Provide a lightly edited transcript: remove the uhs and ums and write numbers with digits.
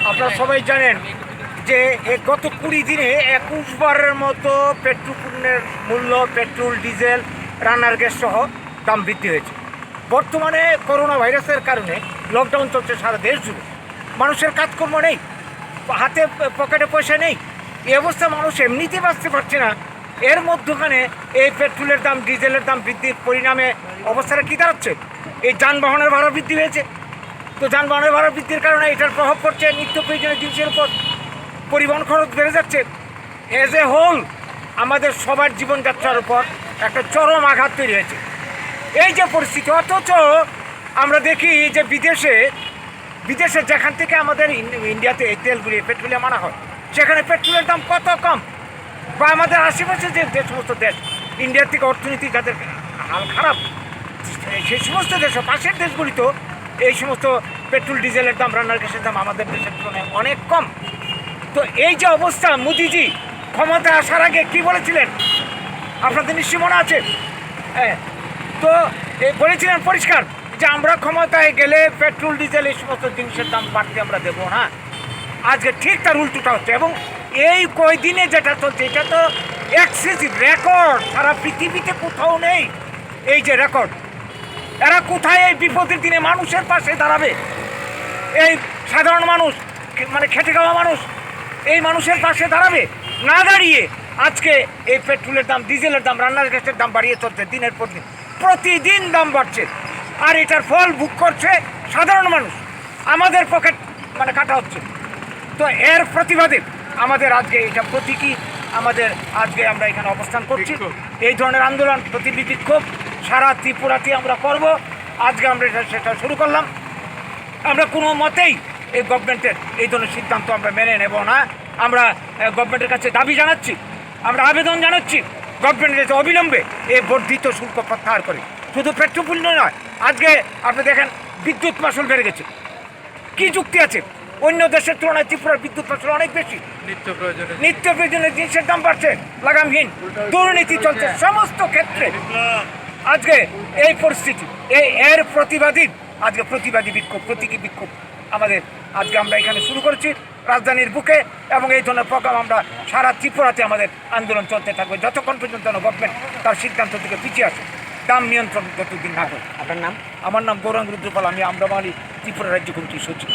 আপনারা সবাই জানেন যে গত 20 দিনে 21 বারের মতো পেট্রোল পণ্যের মূল্য, পেট্রোল, ডিজেল, রান্নার গ্যাস সহ দাম বৃদ্ধি হয়েছে। বর্তমানে করোনা ভাইরাসের কারণে লকডাউন চলছে সারা দেশ জুড়ে, মানুষের কাজকর্ম নেই, হাতে পকেটে পয়সা নেই। এই অবস্থা মানুষ এমনিতেই বাঁচতে পারছে না। এর মধ্যখানে এই পেট্রোলের দাম, ডিজেলের দাম বৃদ্ধির পরিণামে অবস্থাটা কী দাঁড়াচ্ছে? এই যানবাহনের ভাড়া বৃদ্ধি হয়েছে। তো যানবাহনের ভাড়া বৃদ্ধির কারণে এটার প্রভাব পড়ছে নিত্য প্রয়োজনীয় জিনিসের উপর, পরিবহন খরচ বেড়ে যাচ্ছে। এজ এ হোল আমাদের সবার জীবনযাত্রার উপর একটা চরম আঘাত তৈরি হয়েছে। এই যে পরিস্থিতি, অথচ আমরা দেখি যে বিদেশে যেখান থেকে আমাদের ইন্ডিয়াতে এই তেলগুলি পেট্রোলিয়াম আনা হয়, সেখানে পেট্রোলের দাম কত কম। বা আমাদের আশেপাশে যে সমস্ত দেশ, ইন্ডিয়ার থেকে অর্থনীতি যাদের হাল খারাপ, সেই সমস্ত দেশ, পাশের দেশগুলিতেও এই সমস্ত পেট্রোল ডিজেলের দাম, রান্নার গ্যাসের দাম আমাদের দেশের তুলনায় অনেক কম। তো এই যে অবস্থা, মোদিজি ক্ষমতা আসার আগে কি বলেছিলেন আপনাদের নিশ্চয়ই মনে আছে? হ্যাঁ, তো বলেছিলেন পরিষ্কার যে আমরা ক্ষমতায় গেলে পেট্রোল ডিজেল এই সমস্ত জিনিসের দাম বাড়তে আমরা দেবো না। আজকে ঠিক তার উল্টোটা হচ্ছে, এবং এই কয়দিনে যেটা চলছে এটা তো এক্সেসিভ রেকর্ড, সারা পৃথিবীতে কোথাও নেই এই যে রেকর্ড। এরা কোথায় এই বিপদের দিনে মানুষের পাশে দাঁড়াবে? এই সাধারণ মানুষ, মানে খেটে খাওয়া মানুষ, এই মানুষের পাশে দাঁড়াবে না। দাঁড়িয়ে আজকে এই পেট্রোলের দাম, ডিজেলের দাম, রান্নার গ্যাসের দাম বাড়িয়ে চলছে দিনের পর দিন, প্রতিদিন দাম বাড়ছে। আর এটার ফল ভোগ করছে সাধারণ মানুষ, আমাদের পকেট মানে কাটা হচ্ছে। তো এর প্রতিবাদে আমাদের আজকে এটা প্রতীকী, আমাদের আজকে আমরা এখানে অবস্থান করছি। এই ধরনের আন্দোলন, প্রতিবাদী বিক্ষোভ সারা ত্রিপুরাতে আমরা করব। আজকে আমরা সেটা শুরু করলাম। আমরা কোনো মতেই এই গভর্নমেন্টের এই ধরনের সিদ্ধান্ত আমরা মেনে নেব না। আমরা গভর্নমেন্টের কাছে দাবি জানাচ্ছি, আমরা আবেদন জানাচ্ছি গভর্নমেন্টের অবিলম্বে এই বর্ধিত শুল্ক প্রত্যাহার করে। শুধু পেট্রোল নয়, আজকে আপনি দেখেন বিদ্যুৎ মাশুল বেড়ে গেছে। কী যুক্তি আছে? অন্য দেশের তুলনায় ত্রিপুরার বিদ্যুৎ মাশুল অনেক বেশি। নিত্য প্রয়োজনীয় জিনিসের দাম বাড়ছে লাগামহীন, দুর্নীতি চলছে সমস্ত ক্ষেত্রে। আজকে এই পরিস্থিতি, এর প্রতিবাদী আজকে প্রতিবাদী বিক্ষোভ, প্রতীকী বিক্ষোভ আমাদের আজকে আমরা এখানে শুরু করেছি রাজধানীর বুকে। এবং এই ধরনের প্রোগ্রাম আমরা সারা ত্রিপুরাতে আমাদের আন্দোলন চলতে থাকবে যতক্ষণ পর্যন্ত গভর্নমেন্ট তার সিদ্ধান্ত থেকে পিছিয়ে আসে, দাম নিয়ন্ত্রণ যতদিন না হয়। আপনার নাম? আমার নাম গৌরাঙ্গ রুদ্রপাল, আমি আমরাবাঙালি ত্রিপুরা রাজ্য কমিটির সচিব।